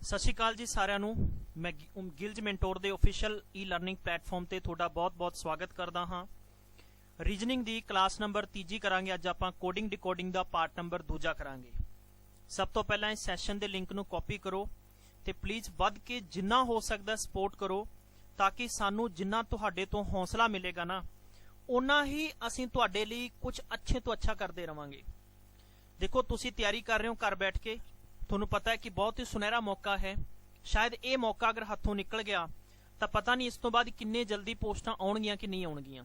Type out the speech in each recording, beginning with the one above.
ਸਤਿ ਸ਼੍ਰੀ ਅਕਾਲ ਜੀ ਸਾਰਿਆਂ ਨੂੰ। ਮੈਂ ਗਿਲਜ ਮੈਂਟੋਰ ਦੇ ਆਫੀਸ਼ੀਅਲ ਈ ਲਰਨਿੰਗ ਪਲੇਟਫਾਰਮ ਤੇ ਤੁਹਾਡਾ ਬਹੁਤ-ਬਹੁਤ ਸਵਾਗਤ ਕਰਦਾ ਹਾਂ। ਰੀਜਨਿੰਗ ਦੀ ਕਲਾਸ ਨੰਬਰ 3 ਕਰਾਂਗੇ। ਅੱਜ ਆਪਾਂ ਕੋਡਿੰਗ ਡਿਕੋਡਿੰਗ ਦਾ ਪਾਰਟ ਨੰਬਰ 2 ਕਰਾਂਗੇ। ਸਭ ਤੋਂ ਪਹਿਲਾਂ ਇਸ ਸੈਸ਼ਨ ਦੇ ਲਿੰਕ ਨੂੰ ਕਾਪੀ ਕਰੋ ਤੇ ਪਲੀਜ਼ ਵੱਧ ਕੇ ਜਿੰਨਾ ਹੋ ਸਕਦਾ ਸਪੋਰਟ ਕਰੋ, ਤਾਂ ਕਿ ਸਾਨੂੰ ਜਿੰਨਾ ਤੁਹਾਡੇ ਤੋਂ ਹੌਸਲਾ ਮਿਲੇਗਾ ਨਾ, ਉਨਾ ਹੀ ਅਸੀਂ ਤੁਹਾਡੇ ਲਈ ਕੁਝ ਅੱਛੇ ਤੋਂ ਅੱਛਾ ਕਰਦੇ ਰਵਾਂਗੇ। ਦੇਖੋ, ਤੁਸੀਂ ਤਿਆਰੀ ਕਰ ਰਹੇ ਹੋ ਘਰ ਬੈਠ ਕੇ, ਤੁਹਾਨੂੰ ਪਤਾ ਹੈ ਕਿ ਬਹੁਤ ਹੀ ਸੁਨਹਿਰਾ ਮੌਕਾ ਹੈ। ਸ਼ਾਇਦ ਇਹ ਮੌਕਾ ਅਗਰ ਹੱਥੋਂ ਨਿਕਲ ਗਿਆ ਤਾਂ ਪਤਾ ਨਹੀਂ ਇਸ ਤੋਂ ਬਾਅਦ ਕਿੰਨੇ ਜਲਦੀ ਪੋਸਟਾਂ ਆਉਣਗੀਆਂ ਕਿ ਨਹੀਂ ਆਉਣਗੀਆਂ।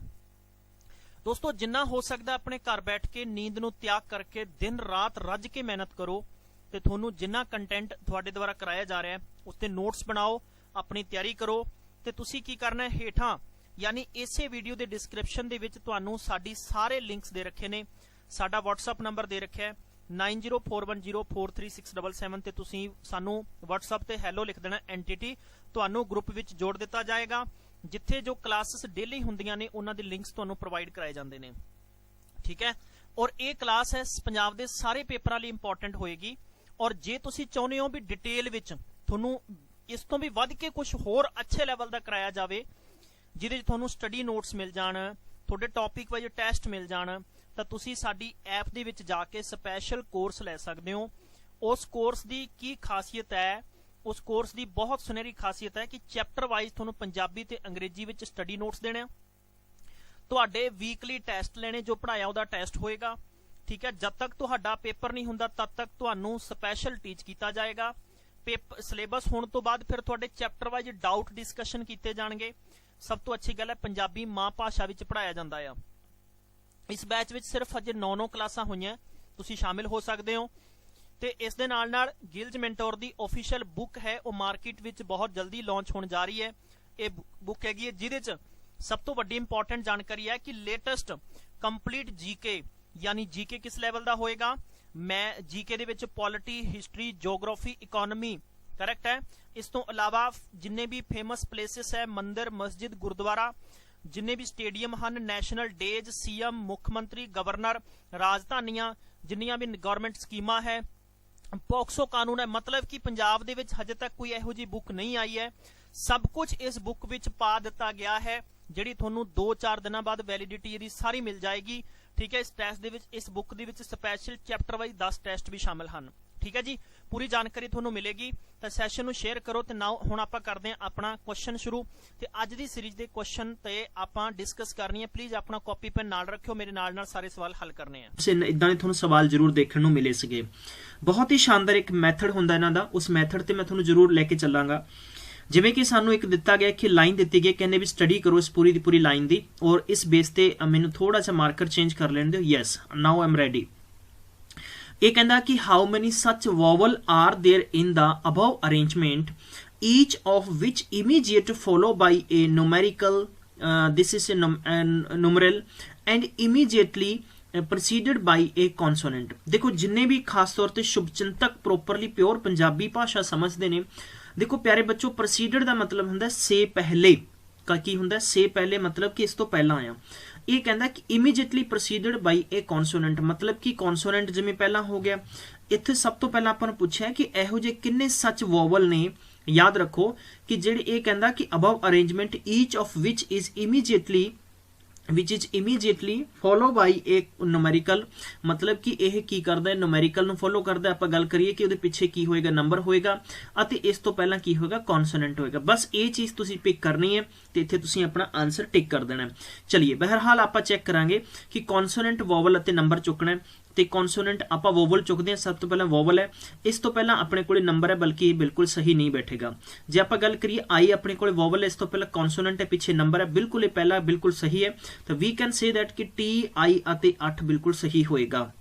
ਦੋਸਤੋ, ਜਿੰਨਾ ਹੋ ਸਕਦਾ ਆਪਣੇ ਘਰ ਬੈਠ ਕੇ ਨੀਂਦ ਨੂੰ ਤਿਆਗ ਕਰਕੇ ਦਿਨ ਰਾਤ ਰੱਜ ਕੇ ਮਿਹਨਤ ਕਰੋ ਤੇ ਤੁਹਾਨੂੰ ਜਿੰਨਾ ਕੰਟੈਂਟ ਤੁਹਾਡੇ ਦੁਆਰਾ ਕਰਾਇਆ ਜਾ ਰਿਹਾ ਹੈ ਉਸ ਤੇ ਨੋਟਸ ਬਣਾਓ, ਆਪਣੀ ਤਿਆਰੀ ਕਰੋ। ਤੇ ਤੁਸੀਂ ਕੀ ਕਰਨਾ ਹੈ, ਹੇਠਾਂ ਯਾਨੀ ਇਸੇ ਵੀਡੀਓ ਦੇ ਡਿਸਕ੍ਰਿਪਸ਼ਨ ਦੇ ਵਿੱਚ ਤੁਹਾਨੂੰ ਸਾਡੀ ਸਾਰੇ ਲਿੰਕਸ ਦੇ ਰੱਖੇ ਨੇ। ਸਾਡਾ WhatsApp ਨੰਬਰ ਦੇ ਰੱਖਿਆ ਹੈ 9041043677 ਤੇ ਤੁਸੀਂ ਸਾਨੂੰ WhatsApp ਤੇ ਹੈਲੋ ਲਿਖ ਦੇਣਾ ਐਂਟੀਟੀ, ਤੁਹਾਨੂੰ ਗਰੁੱਪ ਵਿੱਚ ਜੋੜ ਦਿੱਤਾ ਜਾਏਗਾ ਜਿੱਥੇ ਜੋ ਕਲਾਸਿਸ ਡੇਲੀ ਹੁੰਦੀਆਂ ਨੇ ਉਹਨਾਂ ਦੇ ਲਿੰਕਸ ਤੁਹਾਨੂੰ ਪ੍ਰੋਵਾਈਡ ਕਰਾਏ ਜਾਂਦੇ ਨੇ। ਠੀਕ ਹੈ, ਔਰ ਇਹ ਕਲਾਸ ਹੈ ਪੰਜਾਬ ਦੇ ਸਾਰੇ ਪੇਪਰਾਂ ਲਈ ਇੰਪੋਰਟੈਂਟ ਹੋਏਗੀ। ਔਰ ਜੇ ਤੁਸੀਂ ਚਾਹੁੰਦੇ ਹੋ ਵੀ ਡਿਟੇਲ ਵਿੱਚ ਤੁਹਾਨੂੰ ਇਸ ਤੋਂ ਵੀ ਵੱਧ ਕੇ ਕੁਝ ਹੋਰ ਅੱਛੇ ਲੈਵਲ ਦਾ ਕਰਾਇਆ ਜਾਵੇ, ਜਿਹਦੇ 'ਚ ਤੁਹਾਨੂੰ ਸਟੱਡੀ ਨੋਟਸ ਮਿਲ ਜਾਣ, ਤੁਹਾਡੇ ਟੌਪਿਕ ਵਾਈਜ਼ ਟੈਸਟ ਮਿਲ ਜਾਣ, ਤਾਂ ਤੁਸੀਂ ਸਾਡੀ ਐਪ ਦੇ ਵਿੱਚ ਜਾ ਕੇ ਸਪੈਸ਼ਲ ਕੋਰਸ ਲੈ ਸਕਦੇ ਹੋ। ਉਸ ਕੋਰਸ ਦੀ ਕੀ ਖਾਸੀਅਤ ਹੈ? ਉਸ ਕੋਰਸ ਦੀ ਬਹੁਤ ਸੁਨਹਿਰੀ ਖਾਸੀਅਤ ਹੈ ਕਿ ਚੈਪਟਰ ਵਾਈਜ਼ ਤੁਹਾਨੂੰ ਪੰਜਾਬੀ ਤੇ ਅੰਗਰੇਜ਼ੀ ਵਿੱਚ ਸਟੱਡੀ ਨੋਟਸ ਦੇਣੇ, ਤੁਹਾਡੇ ਵੀਕਲੀ ਟੈਸਟ ਲੈਣੇ, ਜੋ ਪੜਾਇਆ ਉਹਦਾ ਟੈਸਟ ਹੋਏਗਾ। ਠੀਕ ਹੈ, ਜਦ ਤੱਕ ਤੁਹਾਡਾ ਪੇਪਰ ਨਹੀਂ ਹੁੰਦਾ ਤਦ ਤੱਕ ਤੁਹਾਨੂੰ ਸਪੈਸ਼ਲ ਟੀਚ ਕੀਤਾ ਜਾਏਗਾ। ਪੇਪਰ ਸਿਲੇਬਸ ਹੋਣ ਤੋਂ ਬਾਅਦ ਫਿਰ ਤੁਹਾਡੇ ਚੈਪਟਰ ਵਾਈਜ਼ ਡਾਊਟ ਡਿਸਕਸ਼ਨ ਕੀਤੇ ਜਾਣਗੇ। ਸਭ ਤੋਂ ਅੱਛੀ ਗੱਲ ਹੈ, ਪੰਜਾਬੀ ਮਾਂ ਭਾਸ਼ਾ ਵਿੱਚ ਪੜਾਇਆ ਜਾਂਦਾ ਆ। ਇਸ ਬੈਚ ਵਿੱਚ ਸਿਰਫ ਅਜੇ 9 ਕਲਾਸਾਂ ਹੋਈਆਂ, ਤੁਸੀਂ ਸ਼ਾਮਿਲ ਹੋ ਸਕਦੇ ਹੋ। ਤੇ ਇਸ ਦੇ ਨਾਲ ਗਿਲਜ ਮੈਂਟੋਰ ਦੀ ਆਫੀਸ਼ੀਅਲ ਬੁੱਕ ਹੈ, ਉਹ ਮਾਰਕੀਟ ਵਿੱਚ ਬਹੁਤ ਜਲਦੀ ਲਾਂਚ ਹੋਣ ਜਾ ਰਹੀ ਹੈ। ਇਹ ਬੁੱਕ ਹੈਗੀ ਹੈ ਜਿਹਦੇ 'ਚ ਸਭ ਤੋਂ ਵੱਡੀ ਇੰਪੋਰਟੈਂਟ ਜਾਣਕਾਰੀ ਹੈ ਕਿ ਲੇਟੈਸਟ ਕੰਪਲੀਟ ਜੀਕੇ, ਯਾਨੀ ਜੀਕੇ ਕਿਸ ਲੈਵਲ ਦਾ ਹੋਏਗਾ। ਮੈਂ ਜੀਕੇ ਦੇ ਵਿੱਚ polity, history, geography, economy correct ਹੈ। ਇਸ ਤੋਂ ਇਲਾਵਾ ਜਿੰਨੇ ਵੀ ਫੇਮਸ ਪਲੇਸਿਸ ਹੈ, ਮੰਦਿਰ, ਮਸਜਿਦ, ਗੁਰਦੁਆਰਾ, ਜਿੰਨੇ ਵੀ ਸਟੇਡੀਅਮ ਹਨ, ਨੈਸ਼ਨਲ ਡੇਜ਼, ਸੀਐਮ, ਮੁੱਖ ਮੰਤਰੀ, ਗਵਰਨਰ, ਰਾਜਧਾਨੀਆਂ, ਜਿੰਨੀਆਂ ਵੀ ਗਵਰਨਮੈਂਟ ਸਕੀਮਾਂ ਹੈ, ਪੋਕਸੋ ਕਾਨੂੰਨ ਹੈ, ਮਤਲਬ ਕਿ ਪੰਜਾਬ ਦੇ ਵਿੱਚ ਹਜੇ ਤੱਕ ਕੋਈ ਇਹੋ ਜਿਹੀ ਬੁੱਕ ਨਹੀਂ ਆਈ ਹੈ। ਸਭ ਕੁਝ ਇਸ ਬੁੱਕ ਵਿੱਚ ਪਾ ਦਿੱਤਾ ਗਿਆ ਹੈ, ਜਿਹੜੀ ਤੁਹਾਨੂੰ 2-4 ਦਿਨਾਂ ਬਾਅਦ ਵੈਲਿਡਿਟੀ ਇਹਦੀ ਸਾਰੀ ਮਿਲ ਜਾਏਗੀ। ਠੀਕ ਹੈ, ਇਸ ਟੈਸਟ ਦੇ ਵਿੱਚ, ਇਸ ਬੁੱਕ ਦੇ ਵਿੱਚ ਸਪੈਸ਼ਲ ਚੈਪਟਰ ਵਾਈਜ਼ 10 ਟੈਸਟ ਵੀ ਸ਼ਾਮਿਲ ਹਨ। ਠੀਕ ਹੈ ਜੀ, ਪੂਰੀ ਜਾਣਕਾਰੀ ਤੁਹਾਨੂੰ ਮਿਲੇਗੀ। ਤਾਂ ਸੈਸ਼ਨ ਨੂੰ ਸ਼ੇਅਰ ਕਰੋ। ਤੇ ਨਾਓ ਹੁਣ ਆਪਾਂ ਕਰਦੇ ਹਾਂ ਆਪਣਾ ਕੁਐਸਚਨ ਸ਼ੁਰੂ। ਤੇ ਅੱਜ ਦੀ ਸੀਰੀਜ਼ ਦੇ ਕੁਐਸਚਨ ਤੇ ਆਪਾਂ ਡਿਸਕਸ ਕਰਨੀ ਹੈ। ਪਲੀਜ਼ ਆਪਣਾ ਕਾਪੀ ਪੈਨ ਨਾਲ ਰੱਖਿਓ, ਮੇਰੇ ਨਾਲ ਸਾਰੇ ਸਵਾਲ ਹੱਲ ਕਰਨੇ ਆ। ਇਦਾਂ ਦੇ ਤੁਹਾਨੂੰ ਸਵਾਲ ਜ਼ਰੂਰ ਦੇਖਣ ਨੂੰ ਮਿਲੇ ਸੀਗੇ। ਬਹੁਤ ਹੀ ਸ਼ਾਨਦਾਰ ਇੱਕ ਮੈਥਡ ਹੁੰਦਾ ਇਹਨਾਂ ਦਾ, ਉਸ ਮੈਥਡ ਤੇ ਮੈਂ ਤੁਹਾਨੂੰ ਜ਼ਰੂਰ ਲੈ ਕੇ ਚੱਲਾਂਗਾ। ਜਿਵੇਂ ਕਿ ਸਾਨੂੰ ਇੱਕ ਦਿੱਤਾ ਗਿਆ ਕਿ ਲਾਈਨ ਦਿੱਤੀ ਗਈ, ਕਹਿੰਦੇ ਵੀ ਸਟੱਡੀ ਕਰੋ ਇਸ ਪੂਰੀ ਦੀ ਪੂਰੀ ਲਾਈਨ ਦੀ, ਔਰ ਇਸ ਬੇਸ ਤੇ ਮੈਨੂੰ ਥੋੜਾ ਜਿਹਾ ਮਾਰਕਰ ਚੇਂਜ ਕਰ ਲੈਣ ਦਿਓ। Yes, now I am ready. ਇਹ ਕਹਿੰਦਾ ਕਿ how many such vowel are there in the above arrangement, each of which immediate follow by a numerical, this is a numeral and immediately proceeded by a consonant. ਦੇਖੋ, ਜਿੰਨੇ ਵੀ ਖਾਸ ਤੌਰ ਤੇ ਸ਼ੁਭਚਿੰਤਕ properly pure Punjabi ਭਾਸ਼ਾ ਸਮਝਦੇ ਨੇ, ਦੇਖੋ ਪਿਆਰੇ ਬੱਚੋ, ਪ੍ਰੋਸੀਡਡ ਦਾ ਮਤਲਬ ਹੁੰਦਾ ਸੇ ਪਹਿਲੇ। ਕੀ ਹੁੰਦਾ ਸੇ ਪਹਿਲੇ, ਮਤਲਬ ਕਿ ਇਸ ਤੋਂ ਪਹਿਲਾਂ ਆਇਆ। ਇਹ ਕਹਿੰਦਾ ਕਿ ਇਮੀਡੀਏਟਲੀ ਪ੍ਰੋਸੀਡਡ ਬਾਈ ਏ ਕੌਨਸੋਨੈਂਟ, ਮਤਲਬ ਕਿ ਕੌਨਸੋਨੈਂਟ ਜਿਵੇਂ ਪਹਿਲਾਂ ਹੋ ਗਿਆ। ਇੱਥੇ ਸਭ ਤੋਂ ਪਹਿਲਾਂ ਆਪਾਂ ਨੂੰ ਪੁੱਛਿਆ ਕਿ ਇਹੋ ਜਿਹੇ ਕਿੰਨੇ ਸੱਚ ਵੋਵਲ ਨੇ। ਯਾਦ ਰੱਖੋ ਕਿ ਜਿਹੜੇ ਇਹ ਕਹਿੰਦਾ ਕਿ above arrangement each of which is immediately follow by a numerical, ਮਤਲਬ ਕਿ ਇਹ ਕੀ ਕਰਦਾ ਹੈ, ਨੂਮੈਰੀਕਲ ਨੂੰ ਫੋਲੋ ਕਰਦਾ। ਆਪਾਂ ਗੱਲ ਕਰੀਏ ਕਿ ਉਹਦੇ ਪਿੱਛੇ ਕੀ ਹੋਏਗਾ, ਨੰਬਰ ਹੋਏਗਾ, ਅਤੇ ਇਸ ਤੋਂ ਪਹਿਲਾਂ ਕੀ ਹੋਏਗਾ, ਕੌਨਸੋਨੈਂਟ ਹੋਏਗਾ। ਬਸ ਇਹ ਚੀਜ਼ ਤੁਸੀਂ ਪਿਕ ਕਰਨੀ ਹੈ ਤੇ ਇੱਥੇ ਤੁਸੀਂ ਆਪਣਾ ਆਨਸਰ ਟਿਕ ਕਰ ਦੇਣਾ। ਚਲਿਏ, ਬਹਰਹਾਲ ਆਪਾਂ ਚੈੱਕ ਕਰਾਂਗੇ ਕਿ ਕੌਨਸੋਨੈਂਟ, ਵੋਵਲ ਅਤੇ ਨੰਬਰ ਚੁੱਕਣਾ। ਤੇ ਕੌਨਸੋਨੈਂਟ ਆਪਾਂ ਵੋਵਲ ਚੁੱਕਦੇ ਹਾਂ। ਸਭ ਤੋਂ ਪਹਿਲਾਂ ਵੋਵਲ ਹੈ, ਇਸ ਤੋਂ ਪਹਿਲਾਂ ਆਪਣੇ ਕੋਲੇ ਨੰਬਰ ਹੈ, ਬਲਕਿ ਇਹ ਬਿਲਕੁਲ ਸਹੀ ਨਹੀਂ ਬੈਠੇਗਾ। ਜੇ ਆਪਾਂ ਗੱਲ ਕਰੀਏ ਆਈ, ਆਪਣੇ ਕੋਲੇ ਵੋਵਲ ਹੈ, ਇਸ ਤੋਂ ਪਹਿਲਾਂ ਕੌਨਸੋਨੈਂਟ ਹੈ, ਪਿੱਛੇ ਨੰਬਰ ਹੈ, ਬਿਲਕੁਲ ਇਹ ਪਹਿਲਾ ਬਿਲਕੁਲ ਸਹੀ ਹੈ। ਤਾਂ ਵੀ ਕੈਨ ਸੇ ਦੈਟ ਕਿ ਟੀ, ਆਈ ਅਤੇ 8 ਬਿਲਕੁਲ ਸਹੀ ਹੋਏਗਾ।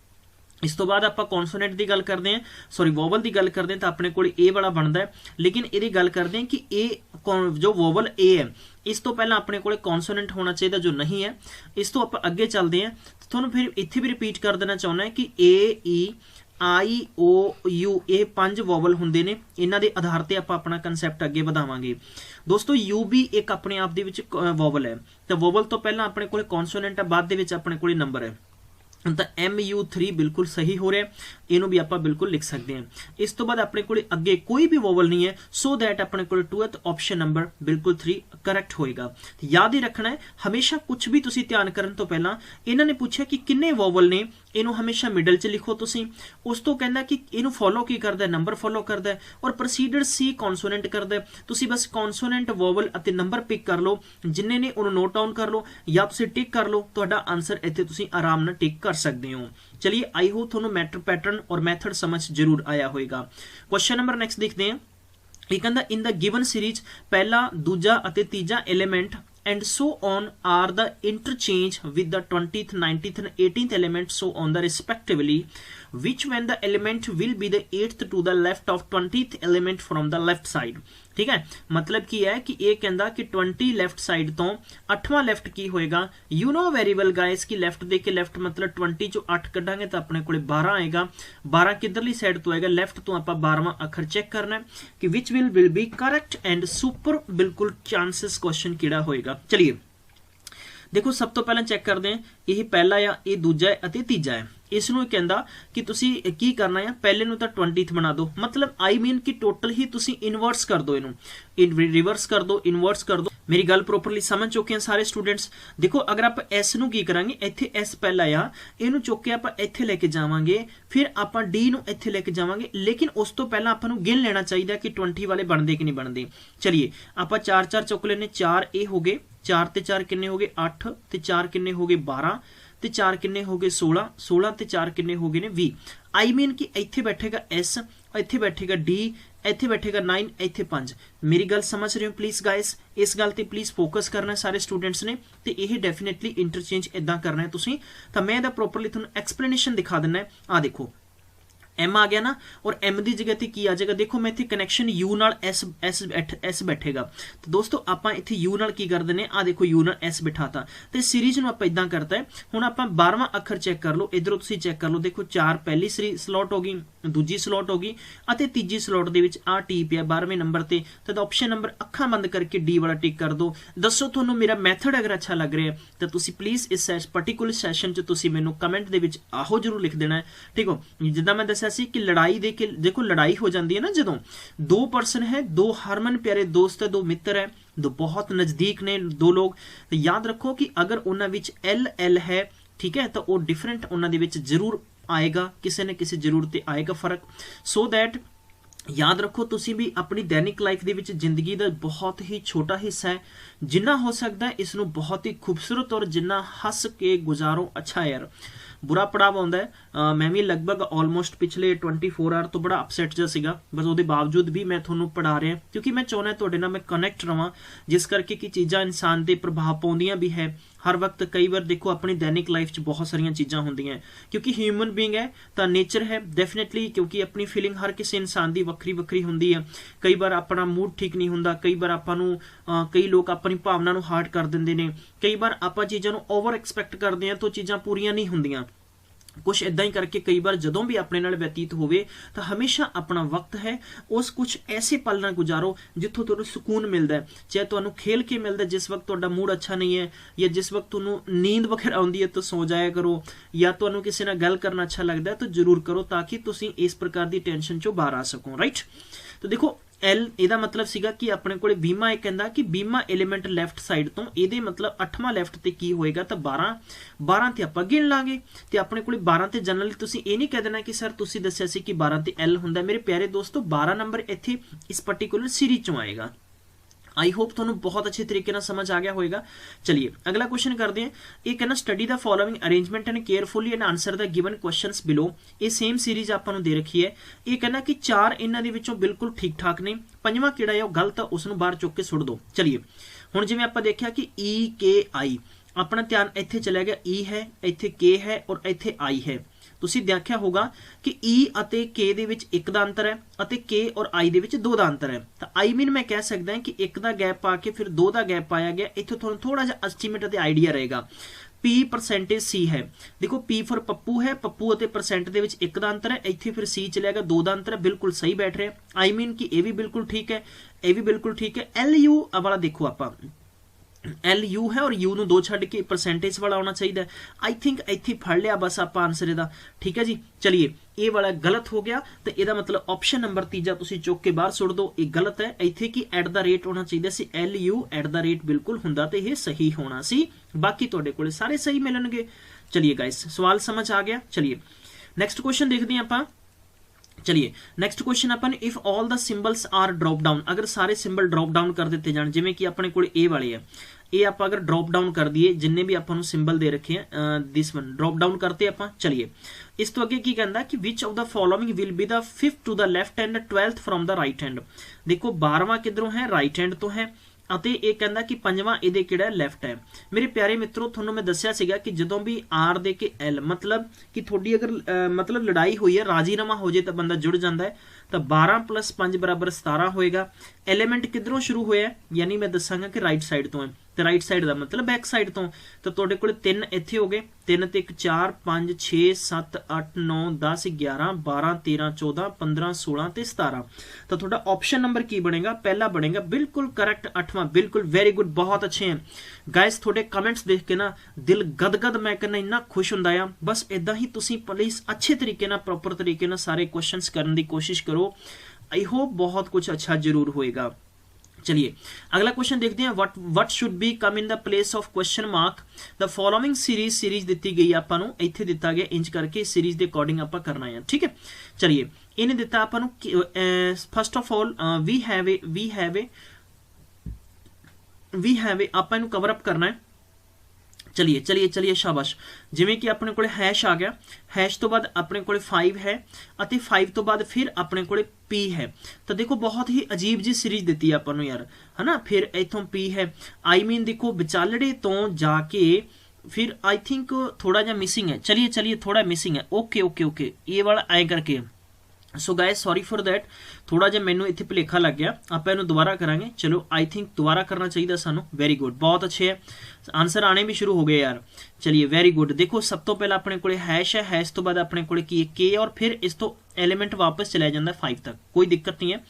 ਇਸ ਤੋਂ ਬਾਅਦ ਆਪਾਂ ਕੌਨਸੋਨੈਂਟ ਦੀ ਗੱਲ ਕਰਦੇ ਹਾਂ, ਸੌਰੀ ਵੋਵਲ ਦੀ ਗੱਲ ਕਰਦੇ ਹਾਂ, ਤਾਂ ਆਪਣੇ ਕੋਲ ਇਹ ਵਾਲਾ ਬਣਦਾ ਹੈ। ਲੇਕਿਨ ਇਹਦੀ ਗੱਲ ਕਰਦੇ ਹਾਂ ਕਿ ਇਹ ਜੋ ਵੋਵਲ ਏ ਹੈ, ਇਸ ਤੋਂ ਪਹਿਲਾਂ ਆਪਣੇ ਕੋਲ ਕੌਨਸੋਨੈਂਟ ਹੋਣਾ ਚਾਹੀਦਾ, ਜੋ ਨਹੀਂ ਹੈ। ਇਸ ਤੋਂ ਆਪਾਂ ਅੱਗੇ ਚੱਲਦੇ ਹਾਂ। ਤੁਹਾਨੂੰ ਫਿਰ ਇੱਥੇ ਵੀ ਰਿਪੀਟ ਕਰ ਦੇਣਾ ਚਾਹੁੰਦਾ ਕਿ ਏ, ਈ, ਆਈ, ਓ, ਯੂ, ਇਹ 5 ਵੋਵਲ ਹੁੰਦੇ ਨੇ। ਇਹਨਾਂ ਦੇ ਆਧਾਰ ਤੇ ਆਪਾਂ ਆਪਣਾ ਕਨਸੈਪਟ ਅੱਗੇ ਵਧਾਵਾਂਗੇ। ਦੋਸਤੋ, ਯੂ ਵੀ ਇੱਕ ਆਪਣੇ ਆਪ ਦੇ ਵਿੱਚ ਵੋਵਲ ਹੈ। ਤਾਂ ਵੋਵਲ ਤੋਂ ਪਹਿਲਾਂ ਆਪਣੇ ਕੋਲ ਕੌਨਸੋਨੈਂਟ ਹੈ, ਬਾਅਦ ਦੇ ਵਿੱਚ ਆਪਣੇ ਕੋਲ ਨੰਬਰ ਹੈ। ਤਾਂ MU3 ਬਿਲਕੁਲ ਸਹੀ ਹੋ ਰਿਹਾ। ਇਹਨੂੰ ਵੀ ਆਪਾਂ ਬਿਲਕੁਲ ਲਿਖ ਸਕਦੇ ਹਾਂ। ਇਸ ਤੋਂ ਬਾਅਦ ਆਪਣੇ ਕੋਲੇ ਅੱਗੇ ਕੋਈ ਵੀ ਵੋਵਲ ਨਹੀਂ ਹੈ, ਸੋ ਦੈਟ ਆਪਣੇ ਕੋਲੇ 2th ਆਪਸ਼ਨ ਨੰਬਰ ਬਿਲਕੁਲ 3 ਕਰੈਕਟ ਹੋਏਗਾ। ਯਾਦ ਹੀ ਰੱਖਣਾ ਹੈ ਹਮੇਸ਼ਾ ਕੁਝ ਵੀ ਤੁਸੀਂ ਧਿਆਨ ਕਰਨ ਤੋਂ ਪਹਿਲਾਂ ਇਹਨਾਂ ਨੇ ਪੁੱਛਿਆ ਕਿ ਕਿੰਨੇ ਵੋਵਲ ਨੇ, ਇਹਨੂੰ ਹਮੇਸ਼ਾ ਮਿਡਲ 'ਚ ਲਿਖੋ ਤੁਸੀਂ। ਉਸ ਤੋਂ ਕਹਿੰਦਾ ਕਿ ਇਹਨੂੰ ਫੋਲੋ ਕੀ ਕਰਦਾ, ਨੰਬਰ ਫੋਲੋ ਕਰਦਾ, ਔਰ ਪ੍ਰੋਸੀਡਰ ਸੀ ਕੌਨਸੋਨੈਂਟ ਕਰਦਾ। ਤੁਸੀਂ ਬਸ ਕੌਨਸੋਨੈਂਟ, ਵੋਵਲ ਅਤੇ ਨੰਬਰ ਪਿਕ ਕਰ ਲਓ, ਜਿੰਨੇ ਨੇ ਉਹਨੂੰ ਨੋਟ ਡਾਊਨ ਕਰ ਲਓ ਜਾਂ ਤੁਸੀਂ ਟਿਕ ਕਰ ਲਓ, ਤੁਹਾਡਾ ਆਨਸਰ ਇੱਥੇ ਤੁਸੀਂ ਆਰਾਮ ਨਾਲ ਟਿਕ ਕਰ ਸਕਦੇ ਹੋ। ਚਲਿਏ आई होप ਤੁਹਾਨੂੰ ਮੈਟਰ ਪੈਟਰਨ ਔਰ ਮੈਥਡ ਸਮਝ ਜ਼ਰੂਰ ਆਇਆ ਹੋਵੇਗਾ। ਕੁਐਸਚਨ ਨੰਬਰ ਨੈਕਸਟ ਦੇਖਦੇ ਹਾਂ। ਇਹ ਕਹਿੰਦਾ ਇਨ ਦਾ ਗਿਵਨ ਸੀਰੀਜ਼ ਪਹਿਲਾ, ਦੂਜਾ ਅਤੇ ਤੀਜਾ element and so on are the interchange with the 20th, 19th and 18th element, so on the respectively, which when the element will be the 8th to the left of 20th element from the left side। ठीक है, मतलब की है कि ये कहता कि 20 left side तो 8वां लेफ्ट की होएगा। You know very well guys कि लेफ्ट देख के लेफ्ट मतलब 20 चो 8 कटांगे तो अपने को 12 आएगा। 12 किधरली साइड तो आएगा, लेफ्ट तो आप 12वां अखर चेक करना है कि which will be correct and super बिल्कुल चांसेस क्वेश्चन किहड़ा होएगा। चलिए देखो सब तो पहला चेक करते हैं, ये पहला है, ये दूजा है और तीजा है। इस ਨੂੰ ਕਹਿੰਦਾ ਕਿ ਤੁਸੀਂ ਕੀ ਕਰਨਾ ਹੈ, ਪਹਿਲੇ ਨੂੰ ਤਾਂ 20th ਬਣਾ ਦਿਓ, मतलब आई मीन कि टोटल ही ਤੁਸੀਂ ਇਨਵਰਸ ਕਰ ਦਿਓ, ਇਹਨੂੰ ਰਿਵਰਸ ਕਰ ਦਿਓ, ਇਨਵਰਸ ਕਰ ਦਿਓ। ਮੇਰੀ ਗੱਲ ਪ੍ਰੋਪਰਲੀ ਸਮਝ ਚੁੱਕੇ ਆ ਸਾਰੇ ਸਟੂਡੈਂਟਸ। ਦੇਖੋ ਅਗਰ ਆਪਾਂ s ਨੂੰ ਕੀ ਕਰਾਂਗੇ, ਇੱਥੇ s ਪਹਿਲਾ ਆ, ਇਹਨੂੰ ਚੁੱਕ ਕੇ ਆਪਾਂ ਇੱਥੇ ਲੈ ਕੇ ਜਾਵਾਂਗੇ, ਫਿਰ ਆਪਾਂ d ਨੂੰ ਇੱਥੇ ਲੈ ਕੇ ਜਾਵਾਂਗੇ, ਲੇਕਿਨ ਉਸ ਤੋਂ ਪਹਿਲਾਂ ਆਪਾਂ ਨੂੰ ਗਿਣ ਲੈਣਾ ਚਾਹੀਦਾ ਕਿ 20 ਵਾਲੇ ਬਣਦੇ ਕਿ ਨਹੀਂ ਬਣਦੇ। ਚਲਿਏ ਆਪਾਂ 4 ਚੁੱਕ ਲੈਨੇ, 4 ਇਹ ਹੋ ਗਏ, 4 ਤੇ 4 ਕਿੰਨੇ ਹੋ ਗਏ 8, ਤੇ 4 ਕਿੰਨੇ ਹੋ ਗਏ 12, ਤੇ 4 ਕਿੰਨੇ ਹੋ ਗਏ 16, 16 ਤੇ 4 ਕਿੰਨੇ ਹੋ ਗਏ ਨੇ 20। आई मीन कि ਇੱਥੇ ਬੈਠੇਗਾ s, ਇੱਥੇ ਬੈਠੇਗਾ d, ਇੱਥੇ ਬੈਠੇਗਾ 9, ਇੱਥੇ 5। ਮੇਰੀ ਗੱਲ ਸਮਝ ਰਹੇ ਹੋ ਪਲੀਜ਼ ਗਾਇਸ, ਇਸ ਗੱਲ ਤੇ ਪਲੀਜ਼ ਫੋਕਸ ਕਰਨਾ ਸਾਰੇ ਸਟੂਡੈਂਟਸ ਨੇ, ਤੇ ਇਹ ਡੈਫੀਨਿਟਲੀ ਇੰਟਰਚੇਂਜ ਇਦਾਂ ਕਰਨਾ ਹੈ ਤੁਸੀਂ। ਤਾਂ ਮੈਂ ਇਹਦਾ ਪ੍ਰੋਪਰਲੀ ਤੁਹਾਨੂੰ ਐਕਸਪਲੇਨੇਸ਼ਨ ਦਿਖਾ ਦਿੰਨਾ ਹੈ। ਆ ਦੇਖੋ m आ गया ना, और m की जगह ते की आ जाएगा, देखो मैं इत्थे कनैक्शन u नाल s बैठेगा। तो दोस्तों आपां इत्थे u नाल की कर दिंदे आ, देखो u नाल s बिठाता, ते सीरीज नूं आपां इदां करता है। हुण आपां 12वां अखर चेक कर लो, इधरों तुसीं चेक कर लो, देखो 4 पहली स्लॉट हो गई, दूजी स्लॉट हो गई, अते तीजी स्लॉट दे विच आ टी पिया 12वें नंबर ते। तो ऑप्शन नंबर अखां बंद करके डी वाला टिक कर दो। दसो तुहानूं मेरा मैथड अगर अच्छा लग रहा है तो तुसीं प्लीज़ इस पर्टिकुलर सैशन च तुसीं मैनूं कमेंट दे विच आहो जरूर लिख देना है, ठीक हो। जिद्दां मैं कि लड़ाई दे के देखो लड़ाई हो जाती है ना, जदों 2 पर्सन है, 2 हरमन प्यारे दोस्त है, 2 मित्र है, 2 बहुत नजदीक ने 2 लोग, तो याद रखो कि अगर उन्हां विच एल है, ठीक है, तो वो डिफरेंट उन्हां दे विच जरूर आएगा, किसी न किसी जरूर ते आएगा फर्क। सो दैट याद रखो तुसी भी अपनी दैनिक लाइफ दे विच जिंदगी दा बहुत ही छोटा हिस्सा है, जिन्ना हो सकता है इसनूं बहुत ही खूबसूरत और जिन्ना हस के गुजारो अच्छा यार। बुरा पड़ाव आउंदा है, मैं भी लगभग ऑलमोस्ट पिछले 24 आवर तो बड़ा अपसैट जिहा सीगा, बस ਉਹਦੇ बावजूद भी मैं ਤੁਹਾਨੂੰ पढ़ा ਰਿਹਾ क्योंकि मैं चाਹੁੰਦਾ ਤੁਹਾਡੇ ਨਾਲ मैं कनैक्ट रवां, जिस करके कि चीज़ां इंसान ते प्रभाव पाउंदियां भी है हर वक्त। कई बार देखो अपनी दैनिक लाइफ च बहुत सारियां चीज़ां होंदियां, क्योंकि ह्यूमन बीइंग है तो नेचर है डेफिनेटली, क्योंकि अपनी फीलिंग हर किसी इंसान की ਵੱਖਰੀ ਵੱਖਰੀ ਹੁੰਦੀ है। कई बार अपना मूड ठीक नहीं ਹੁੰਦਾ, कई बार ਆਪਾਂ ਨੂੰ ਕਈ ਲੋਕ ਆਪਣੀ ਭਾਵਨਾ ਨੂੰ ਹਾਰਟ ਕਰ ਦਿੰਦੇ ਨੇ, ਕਈ ਵਾਰ ਆਪਾਂ ਚੀਜ਼ਾਂ ਨੂੰ ਓਵਰ ਐਕਸਪੈਕਟ ਕਰਦੇ ਹਾਂ ਤਾਂ ਚੀਜ਼ਾਂ ਪੂਰੀਆਂ ਨਹੀਂ ਹੁੰਦੀਆਂ। कुछ इदा ही करके कई बार जदों भी अपने नाल व्यतीत होवे तो हमेशा अपना वक्त है उस कुछ ऐसे पल ना गुजारो जिथों तुहानूं सुकून मिलता है, चाहे तुहानूं खेल के मिलता है जिस वक्त तुहाडा मूड अच्छा नहीं है, या जिस वक्त तुहानूं नींद वगैरह आउंदी है तो सो जाया करो, या तुहानूं किसी नाल गल करना अच्छा लगता है तो जरूर करो, ताकि तुसीं इस प्रकार की टेंशन चों बाहर आ सको। राइट, तो देखो एल ਇਹਦਾ मतलब ਸੀਗਾ कि अपने कोले बीमा ਇਹ ਕਹਿੰਦਾ कि बीमा एलिमेंट लैफ्ट साइड ਤੋਂ ਇਹਦੇ मतलब 8ਵਾਂ ਲੈਫਟ ਤੇ ਕੀ ਹੋਏਗਾ ਤਾਂ 12 ਤੇ ਆਪਾਂ ਗਿਣ ਲਾਂਗੇ, ਤੇ ਆਪਣੇ ਕੋਲੇ 12 ਤੇ ਜਨਰਲੀ ਤੁਸੀਂ ਇਹ ਨਹੀਂ ਕਹਿ ਦੇਣਾ ਕਿ ਸਰ ਤੁਸੀਂ ਦੱਸਿਆ ਸੀ ਕਿ 12 ਤੇ L ਹੁੰਦਾ। ਮੇਰੇ ਪਿਆਰੇ ਦੋਸਤੋ 12 ਨੰਬਰ ਇੱਥੇ ਇਸ ਪਾਰਟਿਕੂਲਰ ਸੀਰੀਜ਼ ਚੋਂ ਆਏਗਾ। आई होप तुहानूं बहुत अच्छे तरीके नाल समझ आ गया होएगा। चलिए अगला क्वेश्चन करते हैं। ये कहना study the following arrangement and carefully and answer the given questions below. ये सेम सीरीज आपां नूं दे रखी है। ये कहना कि 4 इन्हां दे विचों बिल्कुल ठीक ठाक ने, 5वां किहड़ा है वो गलत है, उसनूं बाहर चुक के सुट दो। चलिए हुण जिवें आपां देखिया कि E K I, अपना ध्यान इत्थे चलिया गया, E है, इत्थे K है और इत्थे I है। ਤੁਸੀਂ ਦੇਖਿਆ ਹੋਗਾ ਕਿ E ਅਤੇ K ਦੇ ਵਿੱਚ 1 ਦਾ ਅੰਤਰ ਹੈ ਅਤੇ K ਔਰ I ਦੇ ਵਿੱਚ 2 ਦਾ ਅੰਤਰ ਹੈ। ਤਾਂ I ਮੀਨ ਮੈਂ ਕਹਿ ਸਕਦਾ ਹਾਂ ਕਿ 1 ਦਾ ਗੈਪ ਪਾ ਕੇ ਫਿਰ 2 ਦਾ ਗੈਪ ਪਾਇਆ ਗਿਆ। ਇੱਥੇ ਤੁਹਾਨੂੰ ਥੋੜਾ ਜਿਹਾ ਐਸਟੀਮੇਟ ਅਤੇ ਆਈਡੀਆ ਰਹੇਗਾ। P परसेंटेज C है, देखो P फॉर पप्पू है, पप्पू ਅਤੇ परसेंट ਦੇ ਵਿੱਚ 1 ਦਾ ਅੰਤਰ ਹੈ, ਇੱਥੇ ਫਿਰ C ਚਲੇਗਾ 2 ਦਾ ਅੰਤਰ ਹੈ, ਬਿਲਕੁਲ ਸਹੀ ਬੈਠ ਰਿਹਾ। I ਮੀਨ ਕਿ ਇਹ ਵੀ ਬਿਲਕੁਲ ਠੀਕ ਹੈ, ਇਹ ਵੀ ਬਿਲਕੁਲ ਠੀਕ ਹੈ। LU ਵਾਲਾ ਦੇਖੋ ਆਪਾਂ ਐਲ ਯੂ ਹੈ ਔਰ ਯੂ ਨੂੰ 2 ਛੱਡ ਕੇ ਪਰਸੈਂਟੇਜ ਵਾਲਾ ਆਉਣਾ ਚਾਹੀਦਾ। ਆਈ ਥਿੰਕ ਇੱਥੇ ਫੜ ਲਿਆ ਬਸ ਆਪਾਂ ਆਨਸਰ ਇਹਦਾ। ਠੀਕ ਹੈ ਜੀ, ਚਲਿਏ ਇਹ ਵਾਲਾ ਗਲਤ ਹੋ ਗਿਆ, ਤੇ ਇਹਦਾ ਮਤਲਬ ਆਪਸ਼ਨ ਨੰਬਰ ਤੀਜਾ ਤੁਸੀਂ ਚੁੱਕ ਕੇ ਬਾਹਰ ਸੁੱਟ ਦਿਓ, ਇਹ ਗਲਤ ਹੈ। ਇੱਥੇ ਕੀ @ ਹੋਣਾ ਚਾਹੀਦਾ ਸੀ, ਐਲ ਯੂ @ ਬਿਲਕੁਲ ਹੁੰਦਾ ਤੇ ਇਹ ਸਹੀ ਹੋਣਾ ਸੀ। ਬਾਕੀ ਤੁਹਾਡੇ ਕੋਲੇ ਸਾਰੇ ਸਹੀ ਮਿਲਣਗੇ। ਚਲਿਏ ਗਾਇਸ, ਸਵਾਲ ਸਮਝ ਆ ਗਿਆ। ਚਲਿਏ ਨੈਕਸਟ ਕੁਐਸਚਨ ਦੇਖਦੇ ਹਾਂ ਆਪਾਂ। ਚਲਿਏ ਨੈਕਸਟ ਕੁਐਸਚਨ ਆਪਾਂ ਨੇ, if all the symbols are drop down, ਅਗਰ ਸਾਰੇ ਸਿੰਬਲ ਡ੍ਰੌਪ ਡਾਊਨ ਕਰ ਦਿੱਤੇ ਜਾਣ, ਜਿਵੇਂ ਕਿ ਆਪਣੇ ਕੋਲ ਇਹ ਵਾਲੇ ਆ, ਇਹ ਆਪਾਂ ਅਗਰ ਡ੍ਰੌਪ ਡਾਊਨ ਕਰ ਦਈਏ, ਜਿੰਨੇ ਵੀ ਆਪਾਂ ਨੂੰ ਸਿੰਬਲ ਦੇ ਰੱਖੇ ਆ, ਦਿਸ ਵਨ ਡ੍ਰੌਪ ਡਾਊਨ ਕਰਤੇ ਆਪਾਂ। ਚਲਿਏ ਇਸ ਤੋਂ ਅੱਗੇ ਕੀ ਕਹਿੰਦਾ ਕਿ which of the following will be the 5th to the left hand 12th from the right hand. ਦੇਖੋ 12ਵਾਂ ਕਿਧਰੋਂ ਹੈ, ਰਾਈਟ ਹੈਂਡ ਤੋਂ ਹੈ, ਅਤੇ ਇਹ ਕਹਿੰਦਾ ਕਿ 5ਵਾਂ ਇਹਦੇ ਕਿਹੜਾ ਲੈਫਟ ਹੈ। ਮੇਰੇ ਪਿਆਰੇ ਮਿੱਤਰੋ, ਤੁਹਾਨੂੰ ਮੈਂ ਦੱਸਿਆ ਸੀਗਾ ਕਿ ਜਦੋਂ ਵੀ ਆਰ ਦੇ ਕੇ ਐਲ, ਮਤਲਬ ਕਿ ਤੁਹਾਡੀ ਅਗਰ ਮਤਲਬ ਲੜਾਈ ਹੋਈ ਹੈ, ਰਾਜੀਨਾਮਾ ਹੋ ਜੇ ਤਾਂ ਬੰਦਾ ਜੁੜ ਜਾਂਦਾ ਹੈ, ਤਾਂ 12 + 5 = 17 ਹੋਏਗਾ। ਐਲੀਮੈਂਟ ਕਿਧਰੋਂ ਸ਼ੁਰੂ ਹੋਇਆ, ਯਾਨੀ ਮੈਂ ਦੱਸਾਂਗਾ ਕਿ ਰਾਈਟ ਸਾਈਡ ਤੋਂ ਹੈ, ਤੇ ਰਾਈਟ ਸਾਈਡ ਦਾ ਮਤਲਬ ਬੈਕ ਸਾਈਡ ਤੋਂ। ਤਾਂ ਤੁਹਾਡੇ ਕੋਲ 3 ਇੱਥੇ ਹੋ ਗਏ, 3 ਤੇ 1 4 5 6 7 8 9 10 11 12 13 14 15 16 ਤੇ 17। ਤਾਂ ਤੁਹਾਡਾ ਆਪਸ਼ਨ ਨੰबर ਕੀ ਬਣੇਗਾ, ਪਹਿਲਾ ਬਣੇਗਾ ਬਿਲकुल करेक्ट 8वां। बिल्कुल वेरी गुड, बहुत अच्छे हैं गाइस। थोड़े कमेंट्स देख के ना दिल गदगद मैं कहना इन्ना खुश हुंदा आ। बस इदां ही तुसीं प्लीज अच्छे तरीके नाल प्रॉपर तरीके नाल सारे क्वेश्चंस करने की कोशिश करो। आई होप बहुत कुछ अच्छा जरूर होएगा। चलिए अगला क्वेश्चन देखते हैं, what should be come in the place of question mark the following series दी गई आपां नूं, इत्थे दिता गया इंच करके सीरीज के अकॉर्डिंग आपां करना है। ठीक है, चलिए इन्हें दिता आपां नूं first of all we have a आपां इहनूं कवर अप करना है। चलिए चलिए चलिए शाबाश। जिवें कि अपने कोले हैश आ गया, हैश तो बाद अपने कोले 5 है, अते 5 तो बाद फिर अपने कोले P है। तो देखो बहुत ही अजीब जी सीरीज दी है अपन यार, है ना। फिर इथों P है, आई मीन देखो विचालड़े तो जाके फिर आई थिंक थोड़ा जा मिसिंग है। चलिए चलिए थोड़ा मिसिंग है, ओके ओके ओके, ये वाला आए करके। So guys sorry for that, थोड़ा जिहा मैनू इत्थे भुलेखा लग गया, आप इहनूं दोबारा करांगे। चलो आई थिंक दोबारा करना चाहिए सानू। वेरी गुड, बहुत अच्छे है, आंसर आने भी शुरू हो गए यार। चलिए वेरी गुड। देखो सब तो पहला अपने कोले हैश है, हैश तो बाद अपने कोले की के, और फिर इस तो एलिमेंट वापस चला जाता 5 तक, कोई दिक्कत नहीं है।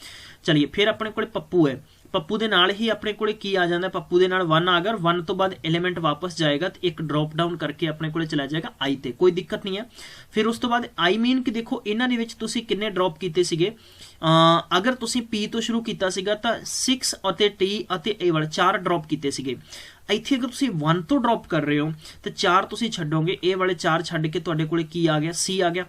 चलिए फिर अपने कोले पप्पू है, पप्पू दे नाल ही अपने कोले की आ जाता, पप्पू दे नाल 1 आ गया, 1 तो बाद एलिमेंट वापस जाएगा तो एक ड्रॉप डाउन करके अपने कोले चला जाएगा आई ते, कोई दिक्कत नहीं है। फिर उस तो बाद आई मीन कि देखो इन्हां दे विच तुसीं किन्ने ड्रॉप कीते सीगे, अगर तुसीं पी तो शुरू कीता सीगा तां 6 अते टी अते ए वाले 4 ड्रॉप कीते सीगे। ਇੱਥੇ अगर तुसीं 1 तो ड्रॉप कर रहे हो तो 4 तुसीं छड्डोगे, ए वाले 4 छड्ड के तुहाडे कोले की आ गया, सी आ गया।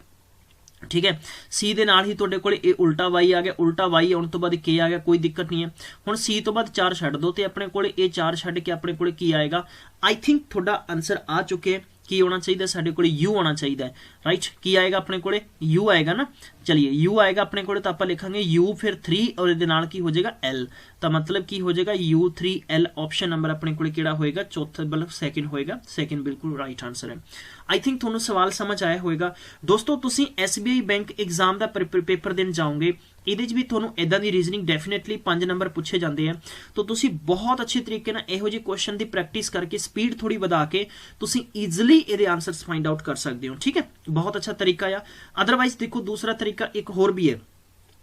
ठीक है, सी दे नाल ही तुहाडे कोले ए उल्टा वाई आ गया, उल्टा वाई आउण तो बाद के आ गया, कोई दिक्कत नहीं है। हुण सी तो बाद 4 छड्ड दो ते अपने कोले ए 4 छड्ड के अपने कोले की आएगा। आई थिंक तुहाडा आंसर आ चुके, की होना चाहिए, साडे कोले यू आना चाहिए, राइट। की आएगा अपने कोले यू आएगा ना। चलिए यू आएगा अपने कोले तो आप लिखांगे यू फिर 3 और इहदे नाल की हो जाएगा एल, तो मतलब की हो जाएगा U3L। ऑप्शन नंबर अपने कोले किहड़ा होएगा, चौथा मतलब सेकंड होएगा, सेकंड बिल्कुल राइट आंसर है। आई थिंक तुहानूं सवाल समझ आया होएगा। दोस्तों तुसीं SBI बैंक एग्जाम का पेपर देन जाओगे, ਇਹਦੇ 'ਚ ਵੀ ਤੁਹਾਨੂੰ ਇਦਾਂ ਦੀ ਰੀਜ਼ਨਿੰਗ ਡੈਫੀਨੇਟਲੀ 5 ਨੰਬਰ ਪੁੱਛੇ ਜਾਂਦੇ ਆ, ਤਾਂ ਤੁਸੀਂ ਬਹੁਤ ਅੱਛੇ ਤਰੀਕੇ ਨਾਲ ਇਹੋ ਜਿਹੇ ਕੁਐਸਚਨ ਦੀ ਪ੍ਰੈਕਟਿਸ ਕਰਕੇ ਸਪੀਡ ਥੋੜੀ ਵਧਾ ਕੇ ਤੁਸੀਂ ਈਜ਼ੀਲੀ ਇਹਦੇ ਆਨਸਰਸ ਫਾਈਂਡ ਆਊਟ ਕਰ ਸਕਦੇ ਹੋ। ਠੀਕ ਹੈ, ਬਹੁਤ ਅੱਛਾ ਤਰੀਕਾ ਆ। ਅਦਰਵਾਈਜ਼ ਦੇਖੋ ਦੂਸਰਾ ਤਰੀਕਾ ਇੱਕ ਹੋਰ ਵੀ ਹੈ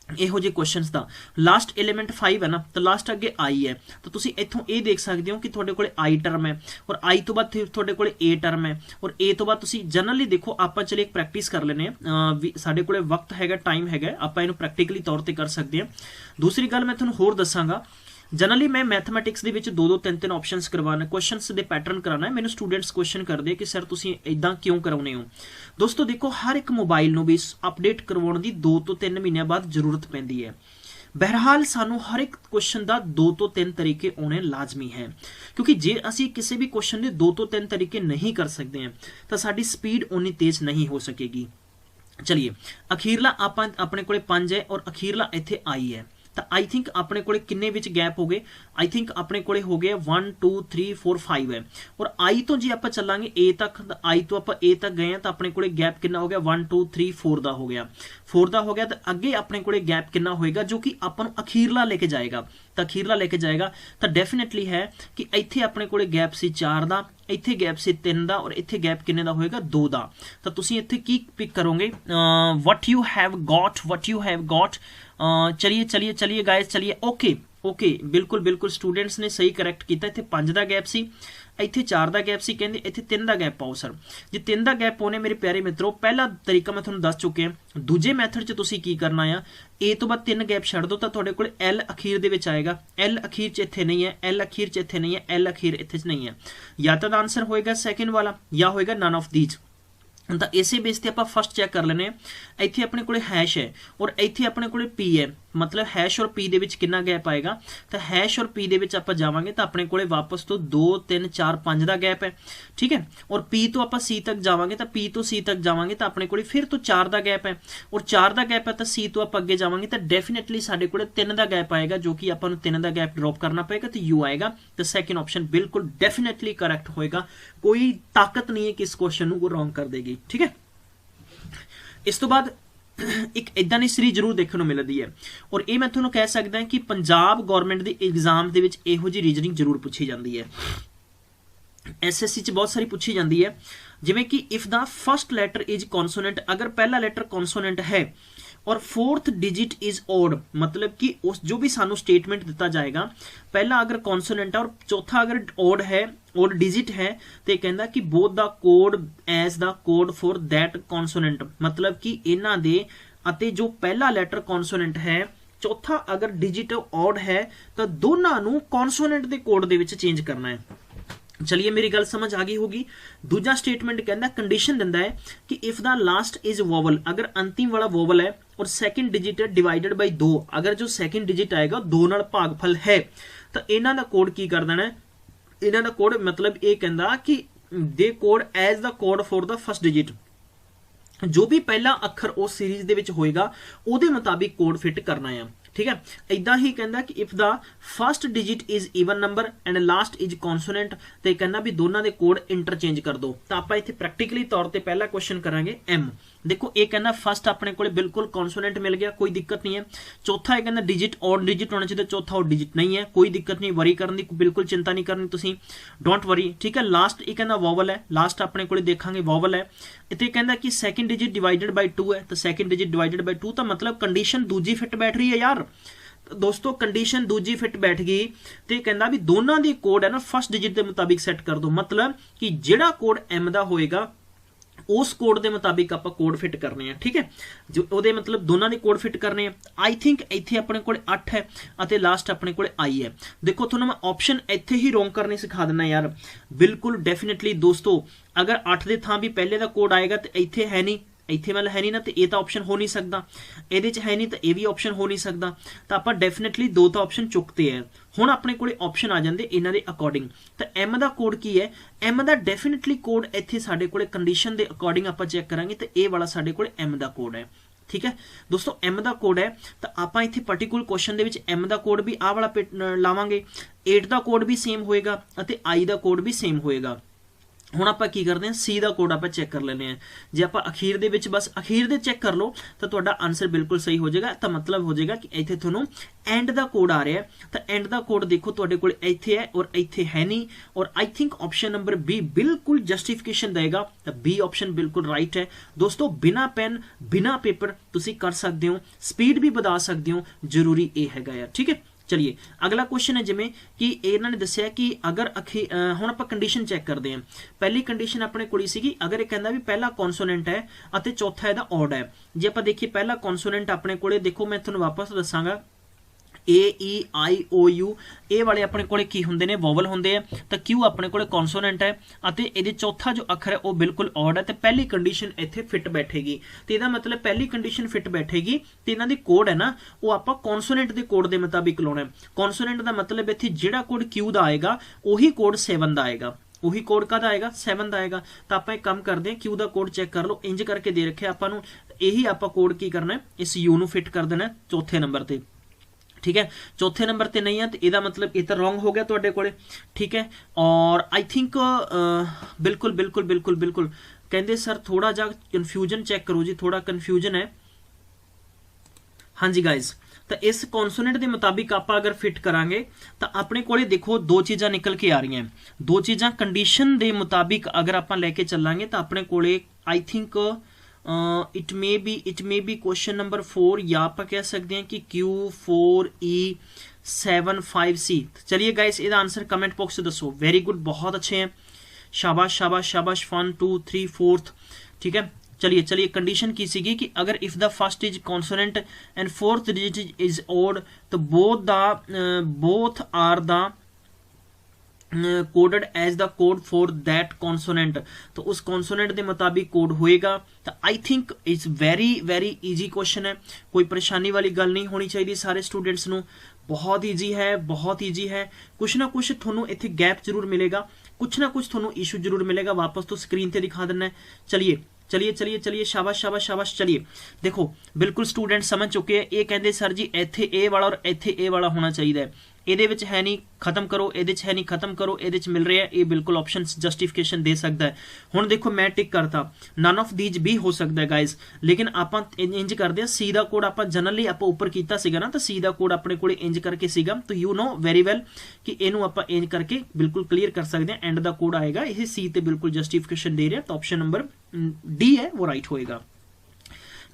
ਇਹੋ ਜਿਹੇ ਕੁਐਸਚਨਸ ਦਾ, ਲਾਸਟ एलिमेंट 5 है ना, तो लास्ट अगे आई है, तो तुसी इत्थों ये देख सकते हो कि थोड़े कोले आई टर्म है, और आई तो बाद थोड़े कोले ए टर्म है, और ए तो बाद तुसी जनरली देखो आप चले एक प्रैक्टिस कर लेने साडे कोले वक्त हैगा, टाइम हैगा, आप इहनूं प्रैक्टिकली तौर ते कर सकते हैं। दूसरी गल मैं तुहानूं होर दसांगा, जनरली मैं मैथमैटिक्स दे विच 2-2 3-3 ऑप्शंस करवाने, क्वेश्चंस दे पैटर्न कराना है। मैनूं स्टूडेंट्स क्वेश्चन करदे कि सर तुसीं इदां क्यों कराउने हो। दोस्तों देखो हर एक मोबाइल नूं भी अपडेट करवाउण दी 2 ਤੋਂ 3 ਮਹੀਨਿਆਂ बाद जरूरत पैंदी है। बहरहाल सानू हर एक क्वेश्चन का 2 ਤੋਂ 3 तरीके होने लाजमी है, क्योंकि जे असी किसी भी क्वेश्चन के 2 ਤੋਂ 3 तरीके नहीं कर सकते हैं तो साडी स्पीड उन्नी तेज नहीं हो सकेगी। चलिए अखीरला आपां अपने कोले 5 है और अखीरला इत्थे आई है, तो आई थिंक अपने कोले किन्ने विच गैप हो गए, आई थिंक अपने कोले हो गए 1 2 3 4 5 है, और आई तो जी आप चलांगे ए तक, आई तो आप ए तक गए हैं तो अपने कोले गैप कितना हो गया 1 2 3 4 दा हो गया, 4 दा हो गया, तो अगे अपने कोले गैप कितना होएगा जो कि अपन अखीरला लेके जाएगा, तो अखीरला लेके जाएगा तो डेफिनेटली है कि इत्थे अपने कोले गैप सी 4 दा, इत्थे गैप से 3 दा, और इत्थे गैप किन्ने दा होएगा 2 दा। तो तुसीं इत्थे की पिक करोगे, व्हाट यू हैव गॉट चलिए चलिए चलिए गाइस, चलिए ओके ओके, बिल्कुल बिल्कुल स्टूडेंट्स ने सही करैक्ट किया। इत्थे 5 ਦਾ ਗੈਪ ਸੀ, ਇੱਥੇ 4 ਦਾ ਗੈਪ ਸੀ, ਕਹਿੰਦੇ ਇੱਥੇ 3 ਦਾ ਗੈਪ ਪਾਓ ਸਰ। ਜੇ 3 ਦਾ ਗੈਪ ਪਾਉਣੇ ਮੇਰੇ ਪਿਆਰੇ ਮਿੱਤਰੋ, ਪਹਿਲਾ ਤਰੀਕਾ ਮੈਂ ਤੁਹਾਨੂੰ ਦੱਸ ਚੁੱਕਿਆ। ਦੂਜੇ ਮੈਥਡ 'ਚ ਤੁਸੀਂ ਕੀ ਕਰਨਾ ਆ, A ਤੋਂ ਬਾਅਦ 3 ਗੈਪ ਛੱਡ ਦਿਓ ਤਾਂ ਤੁਹਾਡੇ ਕੋਲ L ਅਖੀਰ ਦੇ ਵਿੱਚ ਆਏਗਾ। L ਅਖੀਰ 'ਚ ਇੱਥੇ ਨਹੀਂ ਹੈ, L ਅਖੀਰ 'ਚ ਇੱਥੇ ਨਹੀਂ ਹੈ, L ਅਖੀਰ ਇੱਥੇ 'ਚ ਨਹੀਂ ਹੈ। ਜਾਂ ਤਾਂ ਆਨਸਰ ਹੋਏਗਾ ਸੈਕਿੰਡ ਵਾਲਾ ਜਾਂ ਹੋਏਗਾ ਨਨ ਆਫ ਦੀਜ਼। ਤਾਂ ਇਸੇ ਬੇਸ ਤੇ ਆਪਾਂ ਫਸਟ ਚੈੱਕ ਕਰ ਲੈਨੇ ਆ। ਇੱਥੇ ਆਪਣੇ ਕੋਲੇ ਹੈਸ਼ ਹੈ ਔਰ ਇੱਥੇ ਆਪਣੇ ਕੋਲੇ P ਹੈ, मतलब हैश और P ਦੇ ਵਿੱਚ ਕਿੰਨਾ ਗੈਪ ਆਏਗਾ, ਤਾਂ हैश और P ਦੇ ਵਿੱਚ ਆਪਾਂ ਜਾਵਾਂਗੇ ਤਾਂ ਆਪਣੇ ਕੋਲੇ ਵਾਪਸ ਤੋਂ 2 3 4 5 ਦਾ ਗੈਪ ਹੈ, ਠੀਕ ਹੈ। ਔਰ P ਤੋਂ ਆਪਾਂ C ਤੱਕ ਜਾਵਾਂਗੇ ਤਾਂ P ਤੋਂ C ਤੱਕ ਜਾਵਾਂਗੇ ਤਾਂ ਆਪਣੇ ਕੋਲੇ ਫਿਰ ਤੋਂ 4 ਦਾ ਗੈਪ ਹੈ, ਔਰ 4 ਦਾ ਗੈਪ ਹੈ ਤਾਂ C ਤੋਂ ਆਪਾਂ ਅੱਗੇ ਜਾਵਾਂਗੇ ਤਾਂ ਡੈਫੀਨਿਟਲੀ ਸਾਡੇ ਕੋਲੇ 3 ਦਾ ਗੈਪ ਆਏਗਾ, ਜੋ ਕਿ ਆਪਾਂ ਨੂੰ 3 ਦਾ ਗੈਪ ਡ੍ਰੌਪ ਕਰਨਾ ਪਏਗਾ ਤੇ U ਆਏਗਾ। ਤਾਂ ਸੈਕਿੰਡ ਆਪਸ਼ਨ ਬਿਲਕੁਲ ਡੈਫੀਨਿਟਲੀ ਕਰੈਕਟ ਹੋਏਗਾ, ਕੋਈ ਤਾਕਤ ਨਹੀਂ ਹੈ ਕਿ ਇਸ ਕੁਐਸਚਨ ਨੂੰ ਰੋਂਗ ਕਰ ਦੇਗੀ, ਠੀਕ ਹੈ। ਇਸ ਤੋਂ ਬਾਅਦ ਇੱਕ ਇਦਾਂ ਦੀ ਸੀਰੀਜ਼ ਜ਼ਰੂਰ ਦੇਖਣ ਨੂੰ ਮਿਲਦੀ ਹੈ, ਔਰ ਇਹ ਮੈਂ ਤੁਹਾਨੂੰ ਕਹਿ ਸਕਦਾ ਕਿ ਪੰਜਾਬ ਗਵਰਨਮੈਂਟ ਦੇ ਐਗਜ਼ਾਮ ਦੇ ਵਿੱਚ ਇਹੋ ਜਿਹੀ ਰੀਜ਼ਨਿੰਗ ਜ਼ਰੂਰ ਪੁੱਛੀ ਜਾਂਦੀ ਹੈ। ਐਸਐਸਸੀ 'ਚ ਬਹੁਤ ਸਾਰੀ ਪੁੱਛੀ ਜਾਂਦੀ ਹੈ, ਜਿਵੇਂ ਕਿ if the first letter is consonant, ਅਗਰ ਪਹਿਲਾ ਲੈਟਰ ਕੌਨਸੋਨੈਂਟ ਹੈ और फोर्थ डिजिट इज ओड, मतलब कि उस जो भी सानू स्टेटमेंट दिता जाएगा, पहला अगर कॉन्सोनेंट है और चौथा अगर ओड है, ओड डिजिट है, तो कहता कि both the code as the code for that consonant, मतलब कि इन्हां दे अते जो पहला लैटर कॉन्सोनेंट है, चौथा अगर डिजिट ओड है, तो दोनों नू consonant they code they which change करना है। चलिए मेरी गल समझ आ गई होगी। दूजा स्टेटमेंट कहता कंडीशन दिंदा है कि if the last is vowel, अगर अंतिम वाला वोवल है और सेकंड डिजिट है डिवाइडेड बाय 2, अगर जो सेकंड डिजिट आएगा 2 नाल भागफल है, तो इन्हां दा कोड की कर देना है, इन्हां दा कोड मतलब ये कहंदा कि they code as the code for the first digit, जो भी पहला अखर उस सीरीज दे विच होएगा उहदे मुताबिक कोड फिट करना है, ठीक है। इदा ही कहता कि if the first digit is even number and last is consonant, तो कहना भी दोनों के कोड इंटरचेंज कर दो। तो आप इत्थे प्रैक्टिकली तौर पे पहला क्वेश्चन करांगे M। देखो ये कहना फर्स्ट अपने को बिल्कुल कॉन्सोनेंट मिल गया, कोई दिक्कत नहीं है। चौथा ये कहना डिजिट और डिजिट होना चाहिए, चौथा और डिजिट नहीं है, कोई दिक्कत नहीं, वरी करने की बिल्कुल चिंता नहीं करनी तुसी, डोंट वरी, ठीक है। लास्ट ये कहना वोवल है, लास्ट अपने को देखांगे वोवल है। इत्थे कहना कि सेकंड डिजिट डिवाइडेड बाय 2 है, तो सेकंड डिजिट डिवाइडेड बाय 2 तो मतलब कंडीशन दूजी फिट बैठ रही है यार दोस्तों, कंडीशन दूजी फिट बैठ गई तो कहना भी दोनों दी कोड है ना फर्स्ट डिजिट के मुताबिक सेट कर दो, मतलब कि जिहड़ा कोड M दा होएगा उस कोड के मुताबिक आप कोड फिट करने हैं, ठीक है। जो ਉਹਦੇ मतलब दोनों के कोड फिट करने हैं। आई थिंक इत्थे अपने को 8 है और लास्ट अपने को I है। देखो थोड़ा मैं ऑप्शन इत्थे ही रोंग करने सिखा देना यार, बिल्कुल डेफिनेटली दोस्तों, अगर 8 के थां भी पहले का कोड आएगा तो इत्थे है नहीं, इत्थे मतलब है नहीं ना, तो ये तो ऑप्शन हो नहीं सकता, ये है नहीं तो ये भी ऑप्शन हो नहीं सकता, तो आप डेफिनेटली 2 तो ऑप्शन चुकते हैं। हुण अपने को ऑप्शन आ जाते इन्हां दे अकॉर्डिंग। तो M का कोड की है, M का डेफिनेटली कोड इत्थे साडे कोले कंडीशन के अकॉर्डिंग आप चेक करांगे तो ये वाला साडे कोले M का कोड है, ठीक है दोस्तों। M का कोड है तो आप इत्थे पर्टिकुलर क्वेश्चन दे विच M का कोड भी आ वाला लावांगे, 8 का कोड भी सेम होएगा और I का कोड भी सेम होएगा। ਹੁਣ ਆਪਾਂ ਕੀ ਕਰਦੇ ਹਾਂ, C ਦਾ ਕੋਡ ਆਪਾਂ ਚੈੱਕ ਕਰ ਲੈਂਦੇ ਹਾਂ। ਜੇ ਆਪਾਂ ਅਖੀਰ ਦੇ ਵਿੱਚ ਬਸ ਅਖੀਰ ਦੇ ਚੈੱਕ ਕਰ ਲਓ ਤਾਂ ਤੁਹਾਡਾ ਆਨਸਰ ਬਿਲਕੁਲ ਸਹੀ ਹੋ ਜਾਏਗਾ। ਤਾਂ ਮਤਲਬ ਹੋ ਜਾਏਗਾ ਕਿ ਇੱਥੇ ਤੁਹਾਨੂੰ ਐਂਡ ਦਾ ਕੋਡ ਆ ਰਿਹਾ, ਤਾਂ ਐਂਡ ਦਾ ਕੋਡ ਦੇਖੋ ਤੁਹਾਡੇ ਕੋਲ ਇੱਥੇ ਹੈ ਔਰ ਇੱਥੇ ਹੈ ਨਹੀਂ, ਔਰ I think option number B ਬਿਲਕੁਲ ਜਸਟੀਫਿਕੇਸ਼ਨ ਦੇਗਾ। ਤਾਂ B ਆਪਸ਼ਨ ਬਿਲਕੁਲ ਰਾਈਟ ਹੈ ਦੋਸਤੋ। ਬਿਨਾ ਪੈਨ ਬਿਨਾ पेपर ਤੁਸੀਂ ਕਰ ਸਕਦੇ ਹੋ, ਸਪੀਡ भी ਵਧਾ ਸਕਦੇ ਹੋ, ਜ਼ਰੂਰੀ ਇਹ ਹੈਗਾ ਯਾਰ, ठीक है। चलिए अगला क्वेश्चन है जिमें कि इन्होंने दस्या कि अगर हुण आपां कंडीशन चैक करते हैं। पहली कंडीशन अपने कोल सीगी, अगर ये कहंदा भी पहला कॉन्सोनेंट है अते चौथा इहदा ऑड है। जे आपां देखिए पहला कॉन्सोनेंट अपने कोले देखो, मैं तुहानूं वापस दसांगा A-E-I-O-U ਇਹ ਵਾਲੇ ਆਪਣੇ ਕੋਲੇ ਕੀ ਹੁੰਦੇ ਨੇ, ਵੋਵਲ ਹੁੰਦੇ ਆ। ਤਾਂ Q ਆਪਣੇ ਕੋਲੇ ਕੌਨਸੋਨੈਂਟ ਹੈ ਅਤੇ ਇਹਦੇ ਚੌਥਾ ਜੋ ਅੱਖਰ ਹੈ ਉਹ ਬਿਲਕੁਲ ਔਡ ਹੈ, ਤੇ ਪਹਿਲੀ ਕੰਡੀਸ਼ਨ ਇੱਥੇ ਫਿੱਟ ਬੈਠੇਗੀ। ਤੇ ਇਹਦਾ ਮਤਲਬ ਪਹਿਲੀ ਕੰਡੀਸ਼ਨ ਫਿੱਟ ਬੈਠੇਗੀ ਤੇ ਇਹਨਾਂ ਦੀ ਕੋਡ ਹੈ ਨਾ ਉਹ ਆਪਾਂ ਕੌਨਸੋਨੈਂਟ ਦੇ ਕੋਡ ਦੇ ਮੁਤਾਬਿਕ ਲਾਉਣਾ। ਕੌਨਸੋਨੈਂਟ ਦਾ ਮਤਲਬ ਇੱਥੇ ਜਿਹੜਾ ਕੋਡ Q ਦਾ ਆਏਗਾ ਉਹੀ ਕੋਡ 7 ਦਾ ਆਏਗਾ, ਉਹੀ ਕੋਡ ਕਾਹਦਾ ਆਏਗਾ 7 ਦਾ ਆਏਗਾ। ਤਾਂ ਆਪਾਂ ਇੱਕ ਕੰਮ ਕਰਦੇ ਹਾਂ, Q ਦਾ ਕੋਡ ਚੈੱਕ ਕਰ ਲਓ, ਇੰਜ ਕਰਕੇ ਦੇ ਰੱਖਿਆ ਆਪਾਂ ਨੂੰ। ਇਹੀ ਆਪਾਂ ਕੋਡ ਕੀ ਕਰਨਾ, ਇਸ U ਨੂੰ ਫਿੱਟ ਕਰ ਦੇਣਾ ਚੌਥੇ ਨੰਬਰ ਤੇ, ठीक है। चौथे नंबर ते नहीं है तो यदा मतलब ये तो रॉन्ग हो गया तुहाडे कोले, ठीक है। और आई थिंक बिल्कुल बिल्कुल बिल्कुल बिल्कुल कहते सर थोड़ा जा कन्फ्यूजन चेक करो जी, थोड़ा कन्फ्यूजन है। हाँ जी गाइज, तो इस कॉन्सोनेंट के मुताबिक आप अगर फिट करांगे तो अपने कोले देखो 2 चीज़ां निकल के आ रही हैं। 2 चीज़ां कंडीशन के मुताबिक अगर आप लैके चलांगे तो अपने कोले I think it may be question number 4 या आप कह सकते हैं कि Q4E75C। चलिए गाइस ਇਹਦਾ आंसर कमेंट बॉक्स से दसो। वेरी गुड, बहुत अच्छे हैं, शाबाश शाबाश शाबाश। 1 2 3 4, ठीक है। चलिए चलिए, कंडीशन की सीगी कि अगर if the first is consonant and fourth digit is odd तो both are the coded as the code for that consonant. तो उस कॉन्सोनेंट के मुताबिक कोड होएगा। तो I think it's very very easy question है, कोई परेशानी वाली गल नहीं होनी चाहिए सारे स्टूडेंट्स नू। बहुत ईजी है, बहुत ईजी है। कुछ ना कुछ थोनों इत्थे गैप जरूर मिलेगा, कुछ ना कुछ थोनों इशू जरूर मिलेगा। वापस तो स्क्रीन ते दिखा देना है। चलिए चलिए चलिए चलिए, शाबाश शाबाश शाबाश। चलिए देखो, बिल्कुल स्टूडेंट समझ चुके हैं। ये कहते सर जी इत्थे ए वाला और इत्थे ए वाला होना चाहिए, ਇਹਦੇ ਵਿੱਚ ਹੈ ਨਹੀਂ ਖਤਮ ਕਰੋ, ਇਹਦੇ ਚ ਹੈ ਨਹੀਂ ਖਤਮ ਕਰੋ, ਇਹਦੇ ਚ ਮਿਲ ਰਿਹਾ, ਇਹ ਬਿਲਕੁਲ ਆਪਸ਼ਨ ਜਸਟੀਫਿਕੇਸ਼ਨ ਦੇ ਸਕਦਾ ਹੈ। ਹੁਣ ਦੇਖੋ ਮੈਂ ਟਿਕ ਕਰਤਾ, ਨਨ ਆਫ ਥੀਜ ਵੀ ਹੋ ਸਕਦਾ ਹੈ ਗਾਇਜ਼, ਲੇਕਿਨ ਆਪਾਂ ਇੰਜ ਕਰਦੇ ਆ, ਸੀ ਦਾ ਕੋਡ ਆਪਾਂ ਜਨਰਲੀ ਆਪਾਂ ਉੱਪਰ ਕੀਤਾ ਸੀਗਾ ਨਾ, ਤਾਂ ਸੀ ਦਾ ਕੋਡ ਆਪਣੇ ਕੋਲੇ ਇੰਜ ਕਰਕੇ ਸੀਗਾ। ਤਾਂ ਯੂ ਨੋ ਵੈਰੀ ਵੈਲ ਕਿ ਇਹਨੂੰ ਆਪਾਂ ਇੰਜ ਕਰਕੇ ਬਿਲਕੁਲ ਕਲੀਅਰ ਕਰ ਸਕਦੇ ਆ। ਐਂਡ ਦਾ ਕੋਡ ਆਏਗਾ, ਇਹ ਸੀ ਤੇ ਬਿਲਕੁਲ ਜਸਟੀਫਿਕੇਸ਼ਨ ਦੇ ਰਿਹਾ। ਤਾਂ ਆਪਸ਼ਨ ਨੰਬਰ ਡੀ ਹੈ वो राइट होएगा।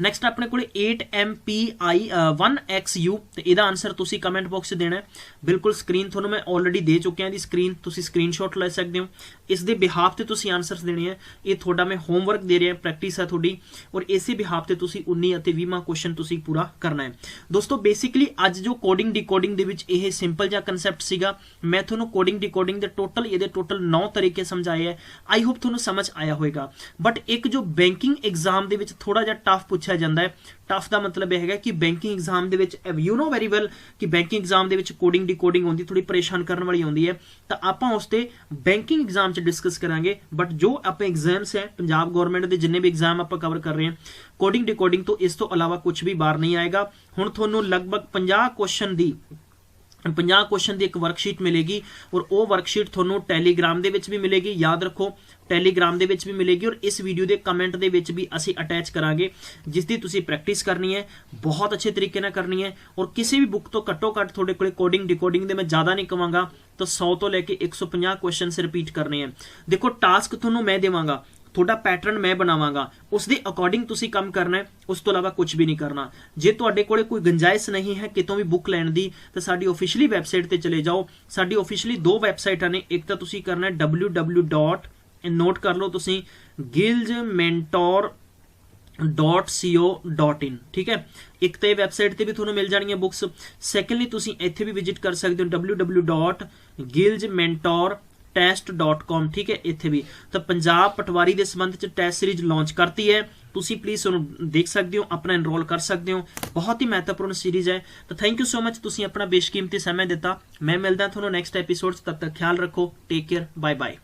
ਨੈਕਸਟ ਆਪਣੇ ਕੋਲੇ 8MPI1XU ਤੇ ਇਹਦਾ ਆਨਸਰ ਤੁਸੀਂ ਕਮੈਂਟ ਬਾਕਸ 'ਚ ਦੇਣਾ ਹੈ। ਬਿਲਕੁਲ ਸਕਰੀਨ ਤੁਹਾਨੂੰ ਮੈਂ ਆਲਰੇਡੀ ਦੇ ਚੁੱਕਿਆ ਦੀ ਸਕਰੀਨ, ਤੁਸੀਂ ਸਕਰੀਨਸ਼ਾਟ ਲੈ ਸਕਦੇ ਹੋ। ਇਸ ਦੇ ਬਿਹਾਫ ਤੇ ਤੁਸੀਂ ਆਨਸਰਸ ਦੇਣੇ ਆ। ਇਹ ਤੁਹਾਡਾ ਮੈਂ ਹੋਮਵਰਕ ਦੇ ਰਿਹਾ, ਪ੍ਰੈਕਟਿਸ ਹੈ ਤੁਹਾਡੀ, ਔਰ ਇਸੇ ਬਿਹਾਫ ਤੇ ਤੁਸੀਂ 19 ਅਤੇ 20ਵਾਂ ਕੁਐਸਚਨ ਤੁਸੀਂ ਪੂਰਾ ਕਰਨਾ ਹੈ। ਦੋਸਤੋ ਬੇਸਿਕਲੀ ਅੱਜ ਜੋ ਕੋਡਿੰਗ ਡੀਕੋਡਿੰਗ ਦੇ ਵਿੱਚ ਇਹ ਸਿੰਪਲ ਜਿਹਾ ਕਨਸੈਪਟ ਸੀਗਾ। ਮੈਂ ਤੁਹਾਨੂੰ ਕੋਡਿੰਗ ਡੀਕੋਡਿੰਗ ਦੇ ਟੋਟਲ 9 ਤਰੀਕੇ ਸਮਝਾਏ ਹੈ। ਆਈ ਹੋਪ ਤੁਹਾਨੂੰ ਸਮਝ ਆਇਆ ਹੋਵੇਗਾ। ਬਟ ਇੱਕ ਜੋ ਬੈਂਕਿੰਗ ਐਗਜ਼ਾਮ ਦੇ ਵਿੱਚ ਥੋੜਾ ਜਿਹਾ ਟਫ ਪੁੱਛਿਆ ਜਾਂਦਾ ਹੈ। ਟਫ ਦਾ ਮਤਲਬ ਇਹ ਹੈਗਾ ਕਿ ਬੈਂਕਿੰਗ ਐਗਜ਼ਾਮ ਦੇ ਵਿੱਚ ਯੂ ਨੋ ਵੈਰੀ ਵੈਲ ਕਿ ਬੈਂਕਿੰਗ ਐਗਜ਼ਾਮ ਦੇ ਵਿੱਚ ਕੋਡਿੰਗ ਡੀਕੋਡਿੰਗ ਹੁੰਦੀ, ਥੋੜੀ ਪਰੇਸ਼ਾਨ ਕਰਨ ਵਾਲੀ ਹੁੰਦੀ ਹੈ। ਤਾਂ ਆਪਾਂ ਉਸ ਤੇ ਬੈਂਕਿੰਗ ਐਗਜ਼ਾਮ 'ਚ ਡਿਸਕਸ ਕਰਾਂਗੇ। ਬਟ ਜੋ ਆਪਾਂ ਐਗਜ਼ਾਮਸ ਹੈ ਪੰਜਾਬ ਗਵਰਨਮੈਂਟ ਦੇ ਜਿੰਨੇ ਵੀ ਐਗਜ਼ਾਮ ਆਪਾਂ ਕਵਰ ਕਰ ਰਹੇ ਹਾਂ, ਕੋਡਿੰਗ ਡੀਕੋਡਿੰਗ ਤੋਂ ਇਸ ਤੋਂ ਇਲਾਵਾ ਕੁਝ ਵੀ ਬਾਹਰ ਨਹੀਂ ਆਏਗਾ। ਹੁਣ ਤੁਹਾਨੂੰ ਲਗਭਗ 50 ਕੁਐਸਚਨ ਦੀ ਇੱਕ ਵਰਕਸ਼ੀਟ ਮਿਲੇਗੀ, ਔਰ ਉਹ ਵਰਕਸ਼ੀਟ ਤੁਹਾਨੂੰ ਟੈਲੀਗ੍ਰਾਮ ਦੇ ਵਿੱਚ ਵੀ ਮਿਲੇਗੀ। ਯਾਦ ਰੱਖੋ, ਟੈਲੀਗ੍ਰਾਮ ਦੇ ਵਿੱਚ ਵੀ ਮਿਲੇਗੀ, ਔਰ ਇਸ ਵੀਡੀਓ ਦੇ ਕਮੈਂਟ ਦੇ ਵਿੱਚ ਵੀ ਅਸੀਂ ਅਟੈਚ ਕਰਾਂਗੇ, ਜਿਸ ਦੀ ਤੁਸੀਂ ਪ੍ਰੈਕਟਿਸ ਕਰਨੀ ਹੈ, ਬਹੁਤ ਅੱਛੇ ਤਰੀਕੇ ਨਾਲ ਕਰਨੀ ਹੈ। ਔਰ ਕਿਸੇ ਵੀ ਬੁੱਕ ਤੋਂ ਘੱਟੋ ਘੱਟ ਤੁਹਾਡੇ ਕੋਲੇ ਕੋਡਿੰਗ ਡੀਕੋਡਿੰਗ ਦੇ, ਮੈਂ ਜ਼ਿਆਦਾ ਨਹੀਂ ਕਵਾਂਗਾ, ਤਾਂ 100 ਤੋਂ ਲੈ ਕੇ 150 ਕੁਐਸਚਨਸ ਰਿਪੀਟ ਕਰਨੇ ਹੈ। ਦੇਖੋ ਟਾਸਕ ਤੁਹਾਨੂੰ ਮੈਂ ਦੇਵਾਂਗਾ, ਤੁਹਾਡਾ ਪੈਟਰਨ ਮੈਂ ਬਣਾਵਾਂਗਾ, ਉਸ ਦੇ ਅਕੋਰਡਿੰਗ ਤੁਸੀਂ ਕੰਮ ਕਰਨਾ ਹੈ, ਉਸ ਤੋਂ ਇਲਾਵਾ ਕੁਝ ਵੀ ਨਹੀਂ ਕਰਨਾ। ਜੇ ਤੁਹਾਡੇ ਕੋਲੇ ਕੋਈ ਗੁੰਜਾਇਸ਼ ਨਹੀਂ ਹੈ ਕਿਤੋਂ ਵੀ ਬੁੱਕ ਲੈਣ ਦੀ, ਤਾਂ ਸਾਡੀ ਆਫੀਸ਼ੀਅਲੀ ਵੈਬਸਾਈਟ ਤੇ ਚਲੇ ਜਾਓ। ਸਾਡੀ ਆਫੀਸ਼ੀਅਲੀ 2 ਵੈਬਸਾਈਟਾਂ ਨੇ, ਇੱਕ ਤਾਂ ਤੁਸੀਂ ਕਰਨਾ ਹੈ www. ਨੋਟ ਕਰ ਲਓ ਤੁਸੀਂ, gilsmentor.co.in, ਠੀਕ ਹੈ। ਇੱਕ ਤੇ ਵੈਬਸਾਈਟ ਤੇ ਵੀ ਤੁਹਾਨੂੰ ਮਿਲ ਜਾਣਗੀਆਂ ਬੁੱਕਸ। ਸੈਕੰਡਲੀ ਤੁਸੀਂ ਇੱਥੇ ਵੀ ਵਿਜ਼ਿਟ ਕਰ ਸਕਦੇ ਹੋ www.gilsmentor.test.com, ਠੀਕ ਹੈ। ਇੱਥੇ ਵੀ ਤਾਂ ਪੰਜਾਬ ਪਟਵਾਰੀ ਦੇ ਸੰਬੰਧ ਚ ਟੈਸਟ ਸੀਰੀਜ਼ ਲਾਂਚ ਕਰਤੀ ਹੈ, ਤੁਸੀਂ ਪਲੀਜ਼ ਉਹਨੂੰ ਦੇਖ ਸਕਦੇ ਹੋ, ਆਪਣਾ ਐਨਰੋਲ ਕਰ ਸਕਦੇ ਹੋ। ਬਹੁਤ ਹੀ ਮਹੱਤਵਪੂਰਨ ਸੀਰੀਜ਼ ਹੈ। ਤਾਂ ਥੈਂਕ ਯੂ ਸੋ ਮਚ, ਤੁਸੀਂ ਆਪਣਾ ਬੇਸ਼ਕੀਮਤੀ ਸਮਾਂ ਦਿੱਤਾ। ਮੈਂ ਮਿਲਦਾ ਤੁਹਾਨੂੰ ਨੈਕਸਟ ਐਪੀਸੋਡ, ਤਦ ਤੱਕ ਖਿਆਲ ਰੱਖੋ, ਟੇਕ ਕੇਅਰ, ਬਾਏ ਬਾਏ।